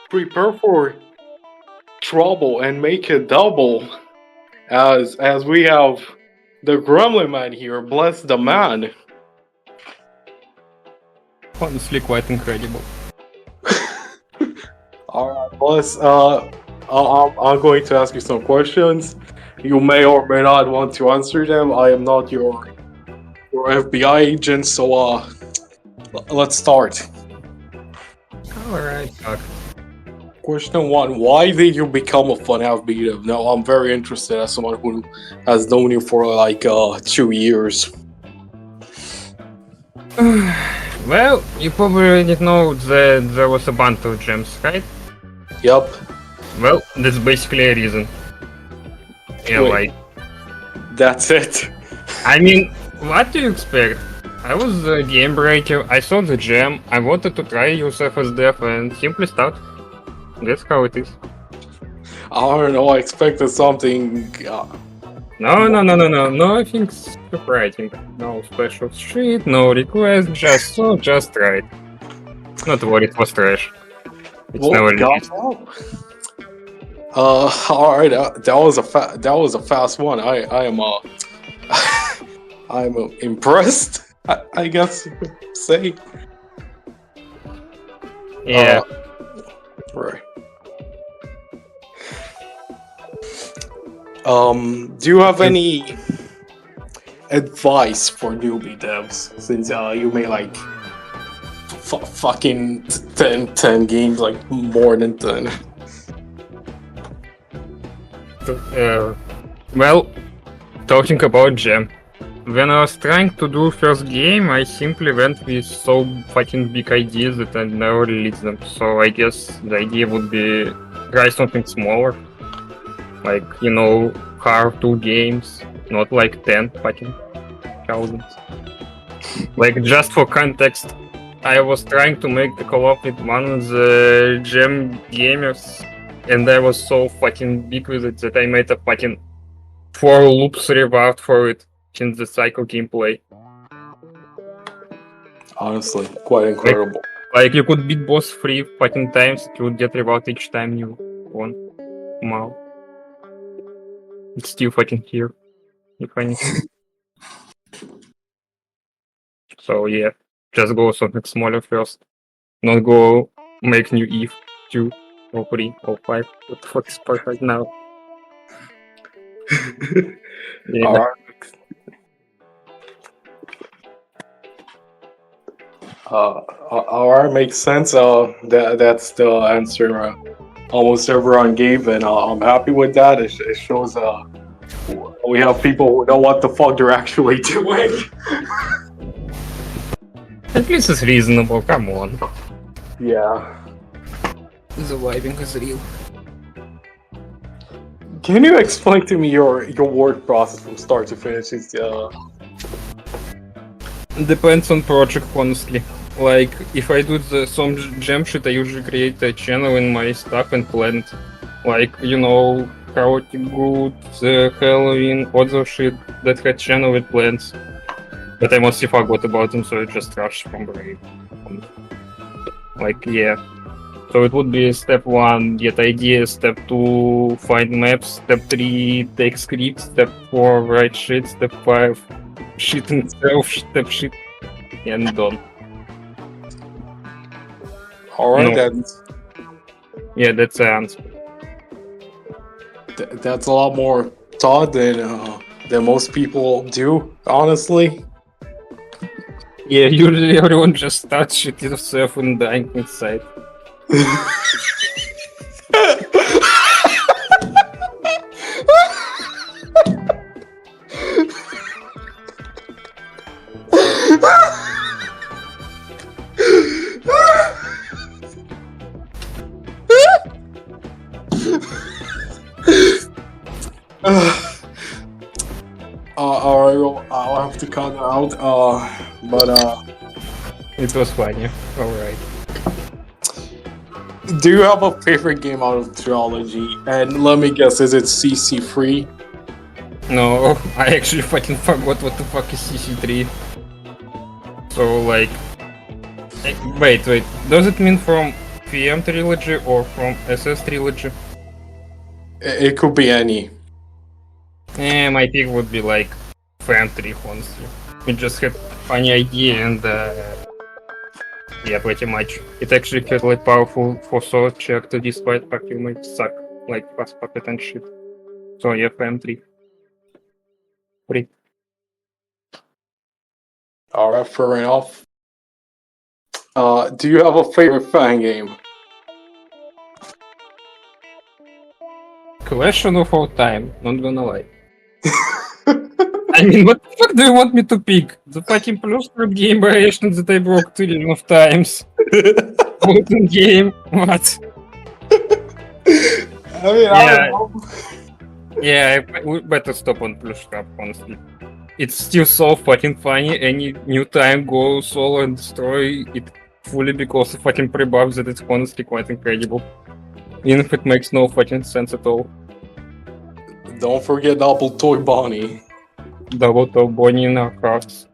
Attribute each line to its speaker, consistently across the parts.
Speaker 1: prepare for trouble and make it double, as we have the Gremlin Man here. Bless the man.
Speaker 2: Honestly, quite incredible.
Speaker 1: Alright, Bless. I'm going to ask you some questions. You may or may not want to answer them. I am not your FBI agent, so let's start.
Speaker 2: Alright.
Speaker 1: Question 1: Why did you become a FNaFb dev? Now, I'm very interested as someone who has known you for like 2 years.
Speaker 2: Well, you probably already know that there was a bunch of gems, right?
Speaker 1: Yep.
Speaker 2: Well, that's basically a reason. Yeah,
Speaker 1: Wait.
Speaker 2: like...
Speaker 1: That's it.
Speaker 2: I mean, what do you expect? I was a game breaker, I saw the gem, I wanted to try yourself as dev and simply start. That's how it is.
Speaker 1: I don't know, I expected something...
Speaker 2: No, I think surprising. No special shit, no request, just right. Not worry, it was trash. It's never released.
Speaker 1: Alright, that was a fast one. I am I'm impressed, I guess you could say.
Speaker 2: Yeah.
Speaker 1: Right. Do you have any advice for newbie devs, since you made like fucking 10 games, like more than 10?
Speaker 2: Well, talking about gem. When I was trying to do first game, I simply went with so fucking big ideas that I never released them. So I guess the idea would be try something smaller. Like, you know, how 2 games, not like 10 fucking thousands. Like, just for context, I was trying to make the co-op with one of the gem gamers, and I was so fucking big with it that I made a fucking 4 loops reward for it in the cycle gameplay.
Speaker 1: Honestly, quite incredible.
Speaker 2: Like you could beat boss 3 fucking times, you would get reward each time you won. Wow. It's still fucking here, if anything. So yeah, just go something smaller first. Not go make new Eve 2 or 3 or 5. What the fuck is part right now? Yeah.
Speaker 1: Alright, makes sense. That's the answer almost everyone gave, and I'm happy with that. It shows we have people who know what the fuck they're actually doing.
Speaker 2: At least it's reasonable, come on.
Speaker 1: Yeah.
Speaker 2: The vibing is real.
Speaker 1: Can you explain to me your work process from start to finish? It's
Speaker 2: Depends on project, honestly. Like, if I do some gem shit, I usually create a channel in my stuff and plan it. Like, you know, Chaotic Good, Halloween, other shit that had channel with plans. But I mostly forgot about them, so I just rushed from brain. Like, yeah. So it would be step 1, get ideas, step 2, find maps, step 3, take scripts, step 4, write shit, step 5, shit itself, step shit, and done.
Speaker 1: Alright,
Speaker 2: No. Yeah, that's the answer.
Speaker 1: That's a lot more thought than most people do, honestly.
Speaker 2: Yeah, usually everyone just starts shit yourself and dying inside.
Speaker 1: Alright, I'll have to cut it out. But
Speaker 2: It was funny. Alright.
Speaker 1: do you have a favorite game out of the trilogy? And let me guess, is it CC free?
Speaker 2: No, I actually fucking forgot what the fuck is CC3. So like... Wait, does it mean from PM trilogy or from SS trilogy?
Speaker 1: It could be any.
Speaker 2: My pick would be like Fan 3, honestly. We just had funny idea and yeah, pretty much. It actually had like powerful for sword character despite fact you might suck like fast puppet and shit. So yeah, Fan 3. 3.
Speaker 1: Alright, fair enough. Do you have a favorite fan game?
Speaker 2: Question of all time, not gonna lie. I mean, what the fuck do you want me to pick? The fucking plus game variation that I broke 2 million of times. Golden game, what?
Speaker 1: I mean, I don't know.
Speaker 2: Yeah, we better stop on plus trap, honestly. It's still so fucking funny. Any new time go solo and destroy it fully because of fucking pre-buffs that it's honestly quite incredible. Even if it makes no fucking sense at all.
Speaker 1: Don't forget Double Toy Bonnie.
Speaker 2: Double top Bonnie in our crafts.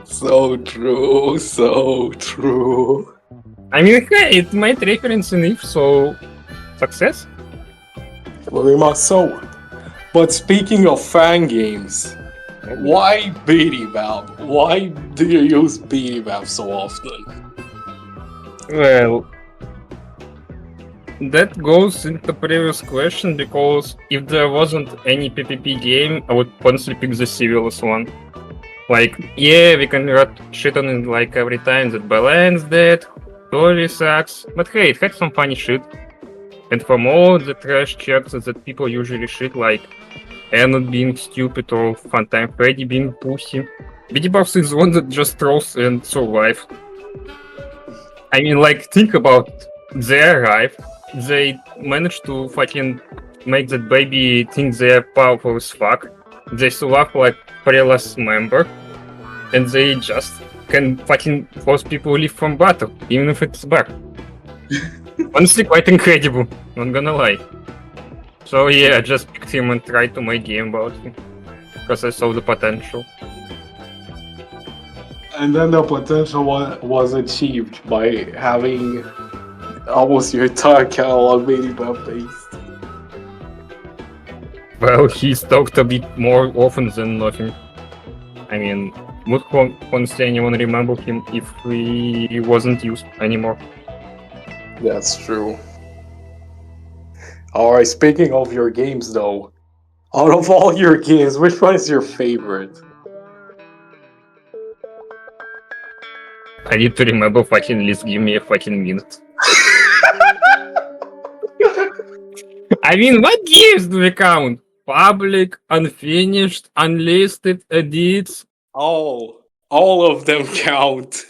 Speaker 1: So true, so true.
Speaker 2: I mean, hey, it might reference in if so. Success?
Speaker 1: Very much so. But speaking of fan games, why BDBAP? Why do you use BDBAP so often?
Speaker 2: Well, that goes into previous question because if there wasn't any PvP game, I would honestly pick the civilist one. Like, yeah, we can rot shit on it like every time that Balance dead, Tori sucks, but hey, it had some funny shit. And from all the trash checks that people usually shit like Anna being stupid or Funtime Freddy being pussy, BDBuffs is one that just throws and survive. I mean, like, think about it. They arrive, they manage to fucking make that baby think they're powerful as fuck, they survive like pre-last member, and they just can fucking force people to leave from battle, even if it's bad. Honestly, quite incredible, not gonna lie. So yeah, I just picked him and tried to make game about him, because I saw the potential.
Speaker 1: And then the potential was achieved by having almost your entire catalog BDBAP based.
Speaker 2: Well, he's talked a bit more often than nothing. I mean, would honestly anyone remember him if he wasn't used anymore?
Speaker 1: That's true. Alright, speaking of your games though, out of all your games, which one is your favorite?
Speaker 2: I need to remember fucking list, give me a fucking minute. I mean, what games do we count? Public, unfinished, unlisted, edits?
Speaker 1: All of them count.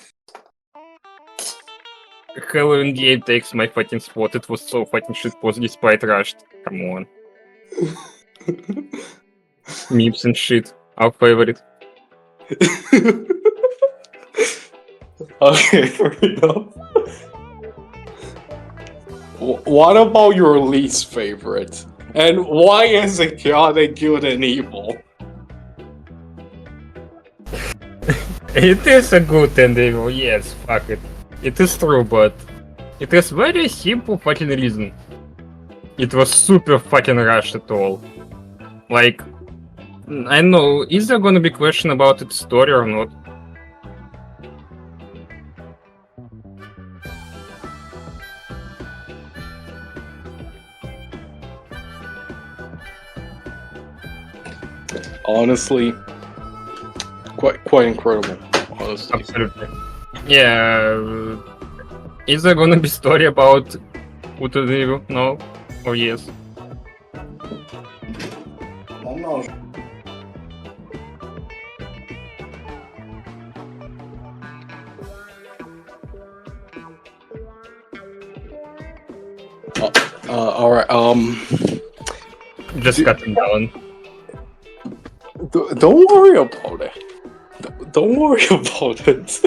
Speaker 2: Halloween game takes my fucking spot, it was so fucking shitpost despite rushed. Come on. Memes and shit, our favorite.
Speaker 1: Okay, fair enough. What about your least favorite? And why is it chaotic good and evil?
Speaker 2: It is a good and evil, yes, fuck it. It is true, but it is very simple fucking reason. It was super fucking rushed at all. Like, I don't know, is there gonna be question about its story or not?
Speaker 1: Honestly, quite incredible. Honestly,
Speaker 2: Absolutely. Yeah. Is there gonna be story about good and evil? No? Or yes?
Speaker 1: I'm not. Alright,
Speaker 2: Just cutting down.
Speaker 1: don't worry about it. Don't worry about it.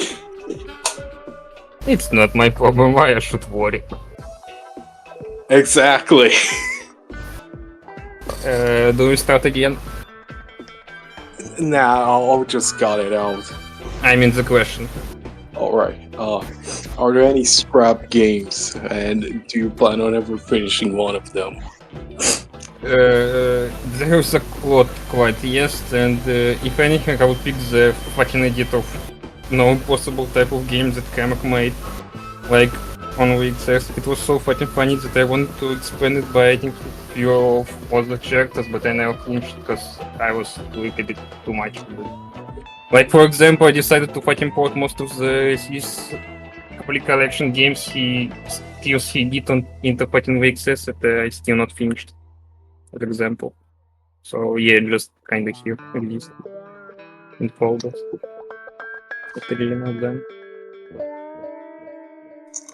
Speaker 2: It's not my problem, why I should worry.
Speaker 1: Exactly.
Speaker 2: Do we start again?
Speaker 1: Nah, I'll just cut it out.
Speaker 2: I mean the question.
Speaker 1: Alright. Are there any scrap games, and do you plan on ever finishing one of them?
Speaker 2: There is a lot quite yes, and if anything, I would pick the fucking edit of no possible type of games that Kamek made. Like on VXS, it was so fucking funny that I wanted to expand it by adding a few of other characters, but I never finished because I was doing a bit too much. Like for example, I decided to fucking port most of his complete collection games he did into fucking VXS that I still not finished. For example. So yeah, just kinda here at least in folders. But really not them.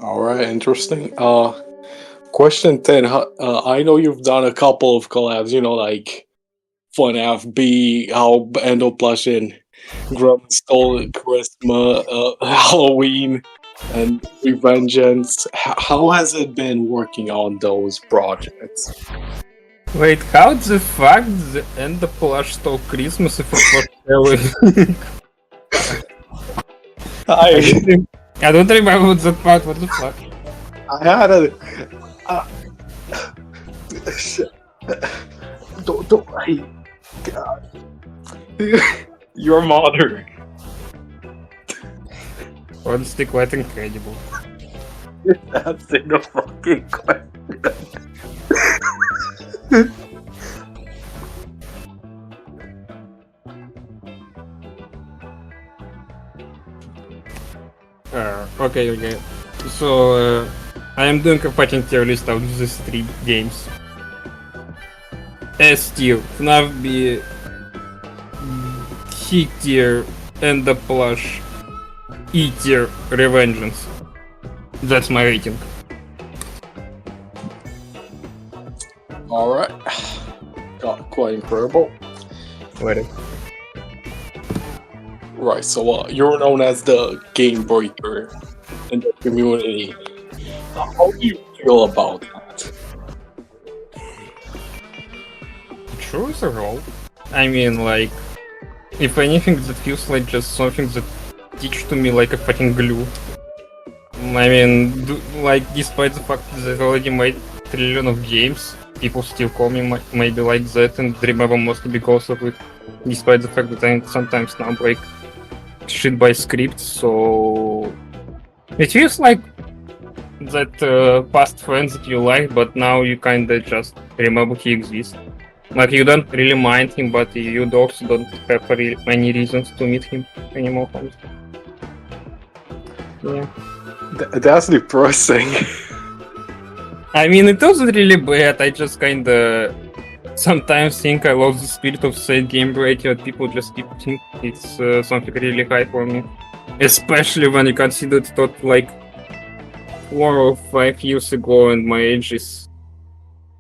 Speaker 1: Alright, interesting. Question 10. I know you've done a couple of collabs, like FNaFb, how Endoplush and Grum stole Charisma, Halloween, and Revengeance. How has it been working on those projects?
Speaker 2: Wait, how the fuck the end of Plush stole Christmas if it was Halloween? I don't remember that part, what the fuck?
Speaker 1: I had a... God. Your mother.
Speaker 2: Honestly, quite incredible.
Speaker 1: That's in the fucking question.
Speaker 2: Okay. So, I am doing a fucking tier list out of these 3 games. S tier, FNaFb, C tier, and the Plush, E tier, Revengeance. That's my rating.
Speaker 1: Alright. Quite incredible.
Speaker 2: Ready.
Speaker 1: Right, so you're known as the game breaker in the community. How do you feel about that?
Speaker 2: Sure is a role. I mean, like, if anything, that feels like just something that teach to me like a fucking glue. I mean, despite the fact that I already made a trillion of games, people still call me maybe like that and remember mostly because of it. Despite the fact that I sometimes now break shit by scripts, so it feels like that past friends that you like, but now you kinda just remember he exists. Like you don't really mind him, but you also don't have many reasons to meet him anymore. Yeah.
Speaker 1: That's depressing.
Speaker 2: I mean, it wasn't really bad. I just kinda sometimes think I lost the spirit of said game breaker. People just keep thinking it's something really high for me, especially when you consider it like 4 or 5 years ago, and my age is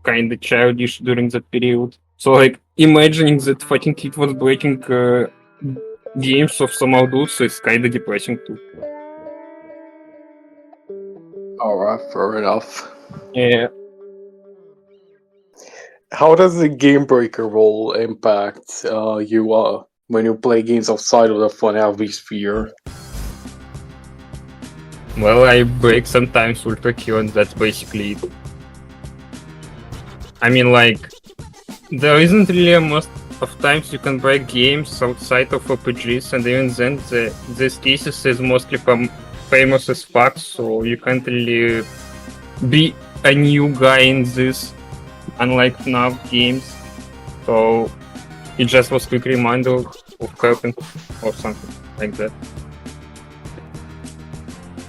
Speaker 2: kinda childish during that period. So like imagining that fucking kid was breaking games of some adults is kinda depressing too.
Speaker 1: Alright, fair enough.
Speaker 2: Yeah.
Speaker 1: How does the game breaker role impact you when you play games outside of the FNaFb sphere?
Speaker 2: Well, I break sometimes Ultra Q, and that's basically it. I mean, like, there isn't really a most of times you can break games outside of RPGs, and even then, this cases is mostly famous as fuck, so you can't really be a new guy in this, unlike FNAF games. So it just was quick reminder of coping or something like that.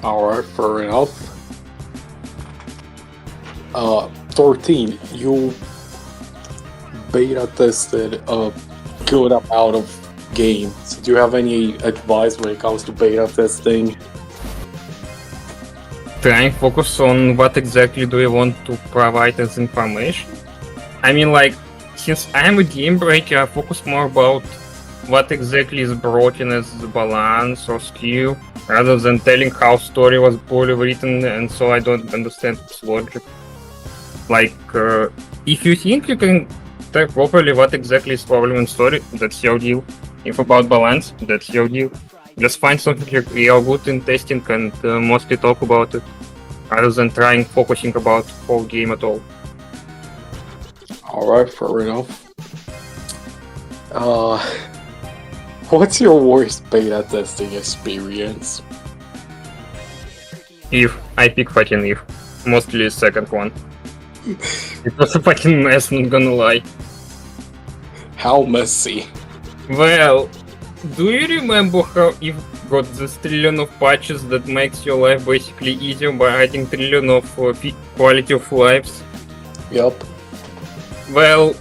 Speaker 1: Alright, fair enough. 13, you beta tested a good amount of games. Do you have any advice when it comes to beta testing?
Speaker 2: Try and focus on what exactly do you want to provide as information. I mean, like, since I'm a game breaker, I focus more about what exactly is broken as the balance or skill, rather than telling how story was poorly written and so I don't understand its logic. Like, if you think you can tell properly what exactly is problem in story, that's your deal. If about balance, that's your deal. Just find something you're good in testing and mostly talk about it, rather than focusing about whole game at all.
Speaker 1: Alright, fair enough. What's your worst beta testing experience?
Speaker 2: If I pick fucking if, mostly second one. It was a fucking mess, not gonna lie.
Speaker 1: How messy?
Speaker 2: Well, do you remember how if got this trillion of patches that makes your life basically easier by adding trillion of quality of lives?
Speaker 1: Yup.
Speaker 2: Well,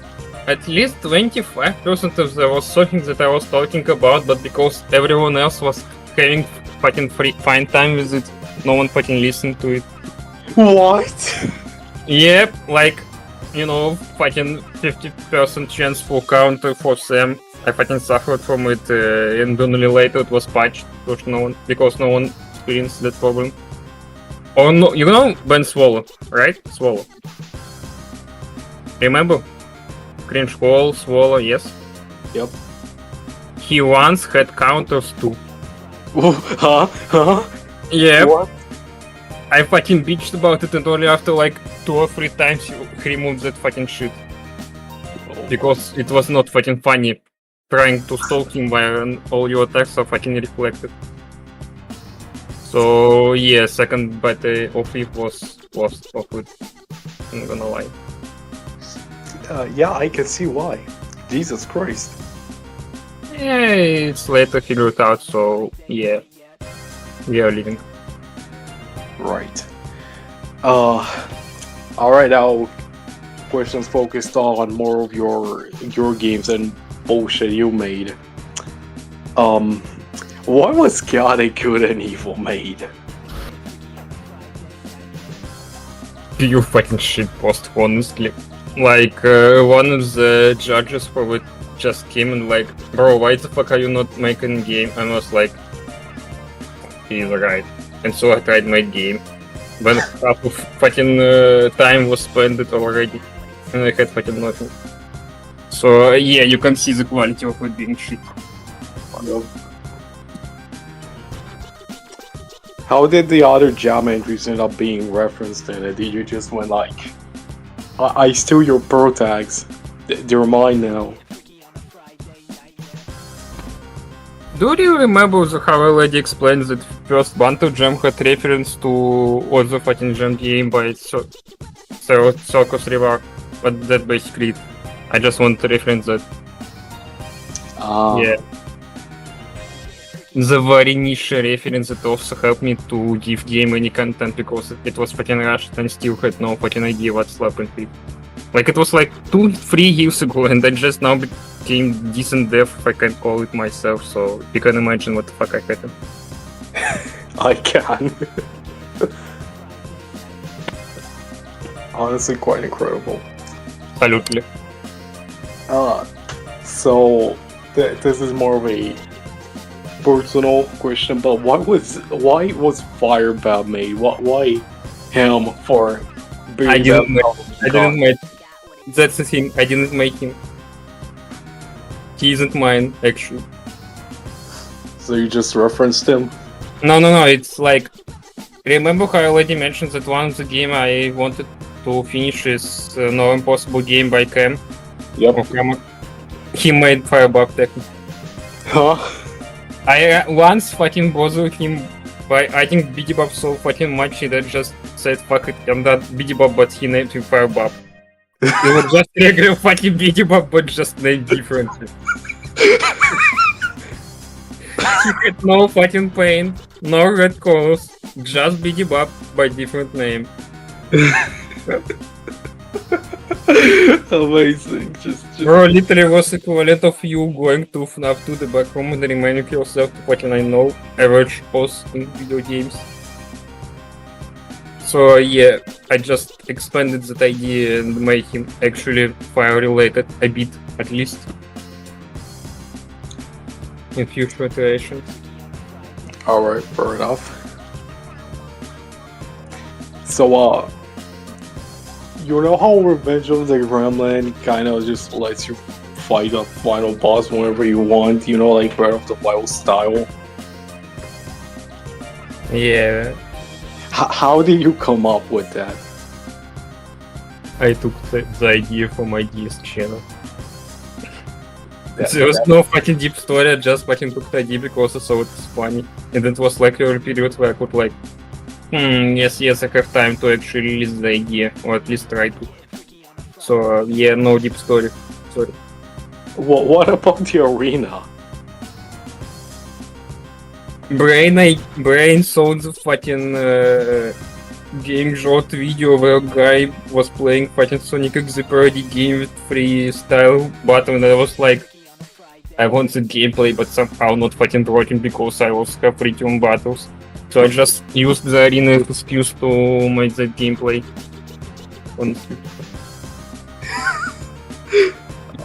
Speaker 2: at least 25% of there was something that I was talking about, but because everyone else was having fucking fine time with it, no one fucking listened to it.
Speaker 1: What?
Speaker 2: Yep, like, you know, fucking 50% chance for counter for Sam. I fucking suffered from it, and only later it was patched because no one experienced that problem. Or no, you know Ben Swallow, right? Swallow. Remember? Cringe Hall, Swallow, yes?
Speaker 1: Yep.
Speaker 2: He once had counters too.
Speaker 1: Huh?
Speaker 2: Yep.
Speaker 1: What?
Speaker 2: I fucking bitched about it and only after like 2 or 3 times he removed that fucking shit. Because it was not fucking funny trying to stalk him while all your attacks are fucking reflected. So yeah, second beta of it was awkward. I'm not gonna lie.
Speaker 1: Yeah, I can see why. Jesus Christ.
Speaker 2: Yeah, it's later figured out, so yeah. We are leaving.
Speaker 1: Right. Alright, now questions focused on more of your games and bullshit you made. What was chaotic good and evil made?
Speaker 2: Pure fucking shit post, honestly. Like, one of the judges for it just came and like, bro, why the fuck are you not making game? I was like, he's right. And so I tried my game. But half of fucking time was spent already. And I had fucking nothing. So yeah, you can see the quality of it being shit.
Speaker 1: How did the other jam entries end up being referenced in it? Did you just went like, I steal your pro tags, they're mine now?
Speaker 2: Do you remember how I already explained that first Bantu Jam had reference to other fucking Jam game by Circus River? But that basically it. I just want to reference that. Yeah. The very niche reference that also helped me to give game any content because it was fucking rushed and still had no fucking idea what's happening. Like it was like 2-3 years ago and I just now became decent dev if I can call it myself, so you can imagine what the fuck I had.
Speaker 1: I can. Honestly, quite incredible.
Speaker 2: Absolutely.
Speaker 1: So this is more of a personal question, but why was Firebab made? Why him for being
Speaker 2: I didn't make. That's the thing. I didn't make him. He isn't mine, actually.
Speaker 1: So you just referenced him?
Speaker 2: No. It's like, remember how I already mentioned that one of the game I wanted to finish is No Impossible Game by Cam?
Speaker 1: Yep.
Speaker 2: He made Firebug technique.
Speaker 1: Huh?
Speaker 2: I once fucking bothered him by adding Bidybop so fucking much that just said fuck it, I'm not Bidybop, but he named him Firebop. He was just regular fucking Bidybop, but just named differently. He had no fucking paint, no red colors, just Bidybop by different name.
Speaker 1: Amazing. Just
Speaker 2: Bro, literally was equivalent of you going to FNaF 2 the back room and reminding yourself to fucking I know average boss in video games. So yeah, I just expanded that idea and made him actually fire related a bit at least in future iterations.
Speaker 1: alright, fair enough. So you know how Revenge of the Gremlin kind of just lets you fight a final boss whenever you want, you know, like Breath of the Wild style?
Speaker 2: Yeah,
Speaker 1: How did you come up with that?
Speaker 2: I took the idea from my DS channel.
Speaker 1: That-
Speaker 2: There was no fucking deep story, I just fucking took the idea because I thought it's funny. And it was like a period where I could like, yes, I have time to actually release the idea, or at least try to. So, yeah, no deep story. Sorry.
Speaker 1: What about the arena?
Speaker 2: Brain saw the fucking game short video where a guy was playing fucking Sonic X the parody game with freestyle battle, and I was like, I want the gameplay, but somehow not fucking working because I also have return battles. So I just used the arena as excuse to make that gameplay. Honestly.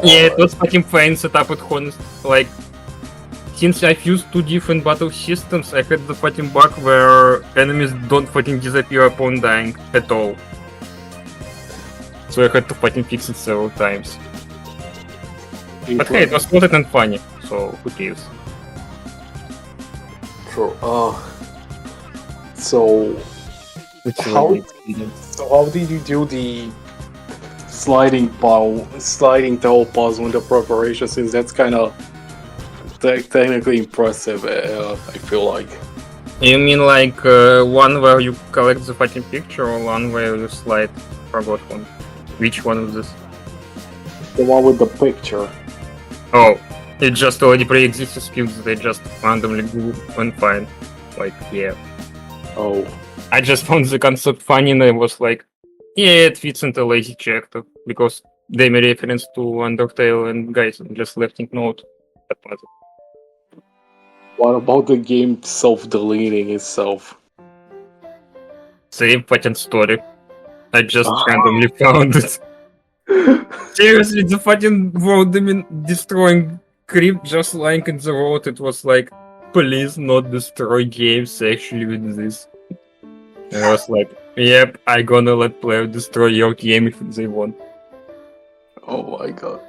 Speaker 2: Yeah, it was fucking fine setup at honest. Like, since I've used two different battle systems, I had the fucking bug where enemies don't fucking disappear upon dying at all. So I had to fucking fix it several times. But hey, it was plotted and funny, so who cares?
Speaker 1: True. So
Speaker 2: It's
Speaker 1: how
Speaker 2: really experience.
Speaker 1: so how did you do the sliding the whole puzzle in the preparation? Since that's kind of technically impressive. I feel like.
Speaker 2: You mean like one where you collect the fucking picture or one where you slide? Forgot one. Which one is this?
Speaker 1: The one with the picture.
Speaker 2: Oh, it just already pre-existing skills, they just randomly go and find. Like, yeah.
Speaker 1: Oh.
Speaker 2: I just found the concept funny and I was like, yeah, it fits into lazy chapter, because they made reference to Undertale and guys just left in note. That was it.
Speaker 1: What about the game self-deleting itself?
Speaker 2: Same fucking story. I just randomly found it. Seriously, the fucking world destroying crypt just lying in the road, it was like, please not destroy games actually with this. And I was like, yep, I gonna let player destroy your game if they want.
Speaker 1: Oh my god.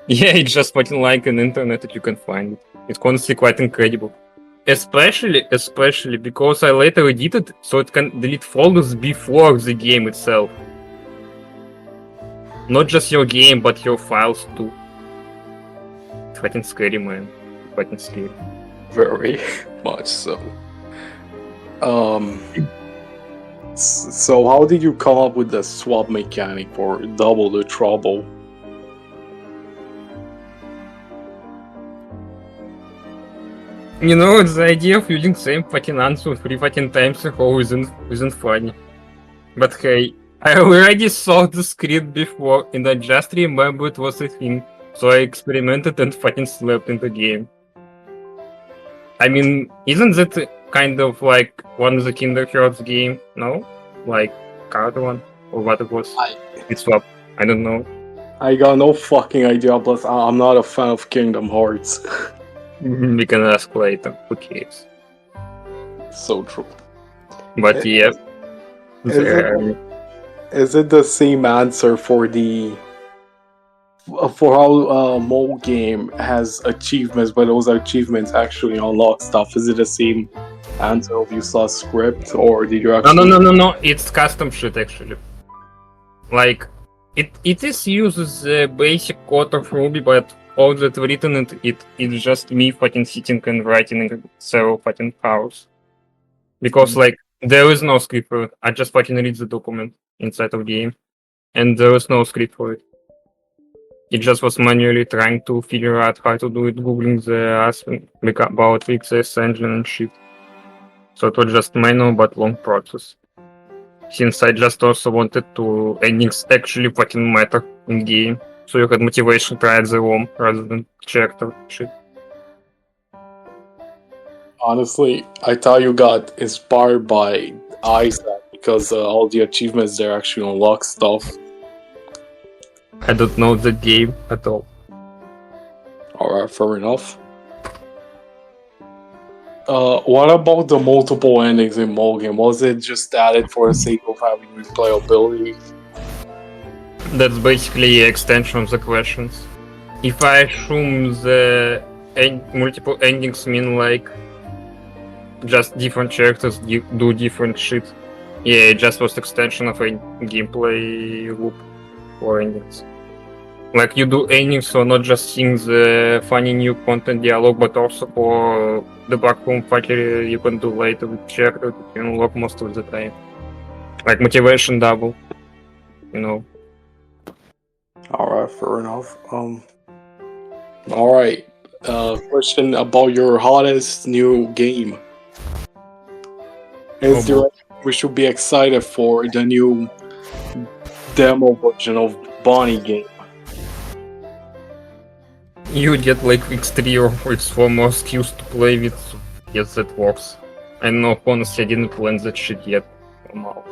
Speaker 2: Yeah, it's just fucking like an internet that you can find it. It's honestly quite incredible. Especially because I later edited so it can delete folders before the game itself. Not just your game, but your files too. It's fucking scary, man. Fucking scary.
Speaker 1: Very much so. So how did you come up with the swap mechanic for double the trouble?
Speaker 2: You know, the idea of using same fucking answer 3 fucking times a whole isn't funny. But hey, I already saw the script before and I just remembered it was a thing. So I experimented and fucking slept in the game. I mean, isn't that kind of like one of the Kingdom Hearts game? No? Like, card one? Or what it was? It's swap. I don't know.
Speaker 1: I got no fucking idea, plus I'm not a fan of Kingdom Hearts.
Speaker 2: We can ask later. Who cares?
Speaker 1: So true.
Speaker 2: But yeah.
Speaker 1: Is it the same answer for how Mole game has achievements, but those achievements actually unlock stuff? Is it the same answer if you saw script, or did you actually...
Speaker 2: No, it's custom shit actually. Like, it is uses the basic code of Ruby, but all that written in it's just me fucking sitting and writing in several fucking hours. Because like, there is no script for it. I just fucking read the document inside of game. And there is no script for it. It just was manually trying to figure out how to do it, googling the aspect about XS engine and shit. So it was just manual but long process. Since I just also wanted to endings actually fucking matter in game. So you had motivation to try the ROM rather than character shit.
Speaker 1: Honestly, I thought you got inspired by Isaac because all the achievements there actually unlock stuff.
Speaker 2: I don't know the game at all.
Speaker 1: Alright, fair enough. What about the multiple endings in Mole game? Was it just added for the sake of having replayability?
Speaker 2: That's basically an extension of the questions. If I assume the multiple endings mean like just different characters do different shit. Yeah, it just was extension of a gameplay loop for endings. Like you do endings, so not just seeing the funny new content dialogue, but also for the backroom fuckery you can do later with character that you unlock most of the time. Like motivation double, you know.
Speaker 1: Alright, fair enough. Alright. Question about your hottest new game. Is there anything we should be excited for the new demo version of Bonnie game?
Speaker 2: You get like X3 or X4 more skills to play with. Yes, that works. I know, honestly, I didn't plan that shit yet. Somehow.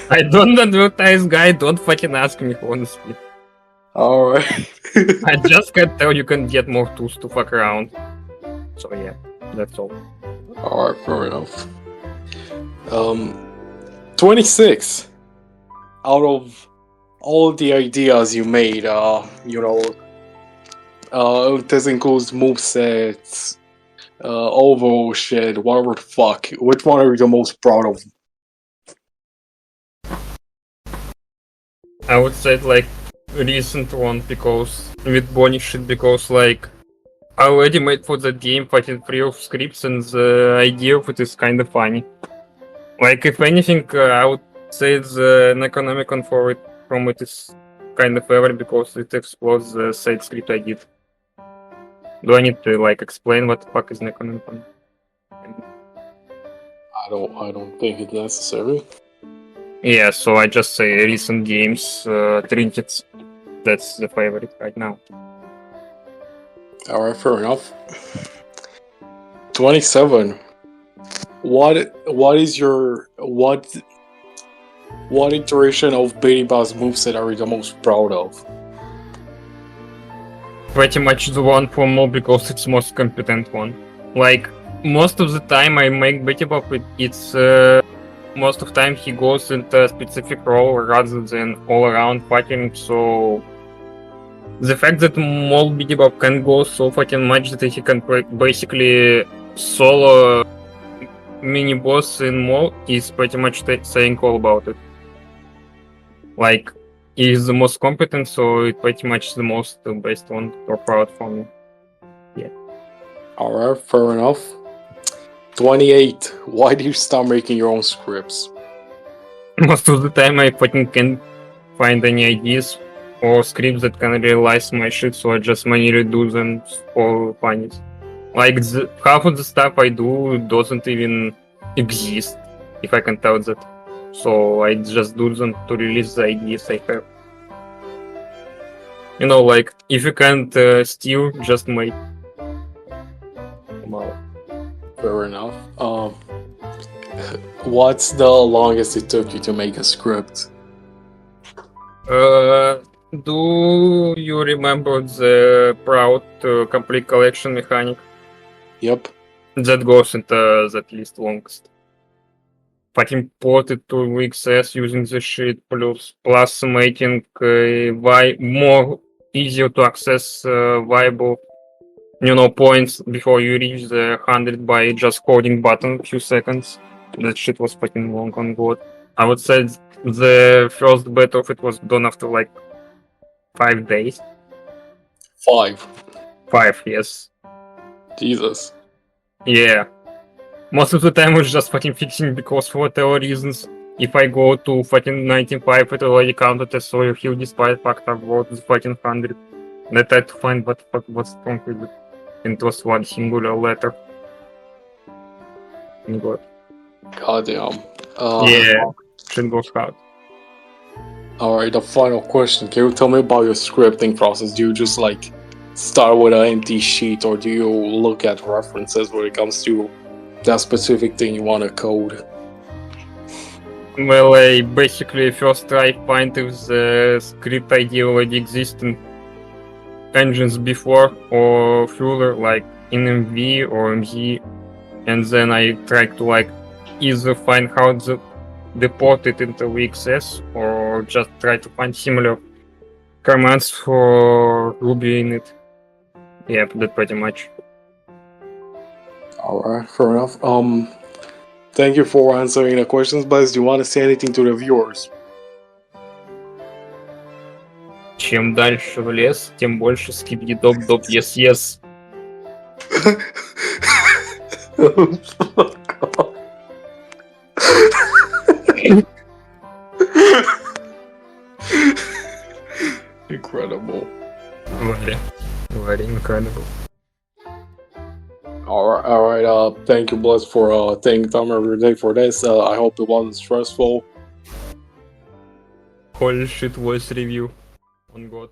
Speaker 2: I don't advertise, guy. Don't fucking ask me, honestly.
Speaker 1: Alright.
Speaker 2: I just can tell you can get more tools to fuck around. So yeah, that's all.
Speaker 1: Alright, fair enough. 26. Out of all the ideas you made, this includes movesets, overall shit, whatever the fuck. Which one are you the most proud of?
Speaker 2: I would say like recent one because with Bonnie shit because like I already made for the game fucking free of scripts and the idea of it is kind of funny. Like if anything, I would say the Necronomicon for it from it is kind of ever because it explores the side script I did. Do I need to like explain what the fuck is Necronomicon?
Speaker 1: I don't think it's necessary.
Speaker 2: Yeah, so I just say recent games, trinkets. That's the favorite right now.
Speaker 1: Alright, fair enough. 27. What iteration of Baby Boss moveset are you the most proud of?
Speaker 2: Pretty much the one for Mo because it's most competent one. Like most of the time I make Betty Bop, it's most of the time he goes into a specific role rather than all around fighting, so the fact that Mol Betty Bop can go so fucking much that he can basically solo mini boss in Mol is pretty much saying all about it. Like he's the most competent, so it's pretty much the most best one or proud for me. Yeah.
Speaker 1: Alright, fair enough. 28. Why do you stop making your own scripts?
Speaker 2: Most of the time I fucking can't find any ideas or scripts that can realize my shit, so I just manually do them for funnies. Like half of the stuff I do doesn't even exist, if I can tell that. So I just do them to release the ideas I have. You know, like if you can't steal, just make. Wow.
Speaker 1: Fair enough. What's the longest it took you to make a script?
Speaker 2: Do you remember the Proud complete collection mechanic?
Speaker 1: Yep.
Speaker 2: That goes into that list longest. Fucking ported to XS using the shit plus making more easier to access viable points before you reach the 100 by just coding button a few seconds. That shit was fucking long on God. I would say the first beta of it was done after like 5 days.
Speaker 1: 5.
Speaker 2: 5, yes.
Speaker 1: Jesus.
Speaker 2: Yeah. Most of the time I was just fucking fixing because for whatever reasons, if I go to fucking 95, it already counted as Sawyer Hill despite fact I wrote the fucking 100. And I tried to find what the fuck was wrong with it. And it was one singular letter. And God.
Speaker 1: Goddamn.
Speaker 2: Yeah, shit goes hard.
Speaker 1: Alright, the final question. Can you tell me about your scripting process? Do you just like start with an empty sheet or do you look at references when it comes to that specific thing you want to code?
Speaker 2: Well, I basically first try find if the script idea already exists in engines before or further, like in MV or MZ, and then I try to like either find how to deport it into VXS or just try to find similar commands for Ruby in it. Yeah, that pretty much.
Speaker 1: Alright, fair enough. Thank you for answering the questions, Bless. Do you want to say anything to the viewers?
Speaker 2: Чем дальше в лес, тем больше скибидоп-доп yes-yes.
Speaker 1: Incredible.
Speaker 2: Very incredible.
Speaker 1: Alright, thank you, Bless, for taking time of your day for this. I hope it wasn't stressful.
Speaker 2: Whole shit voice review on God.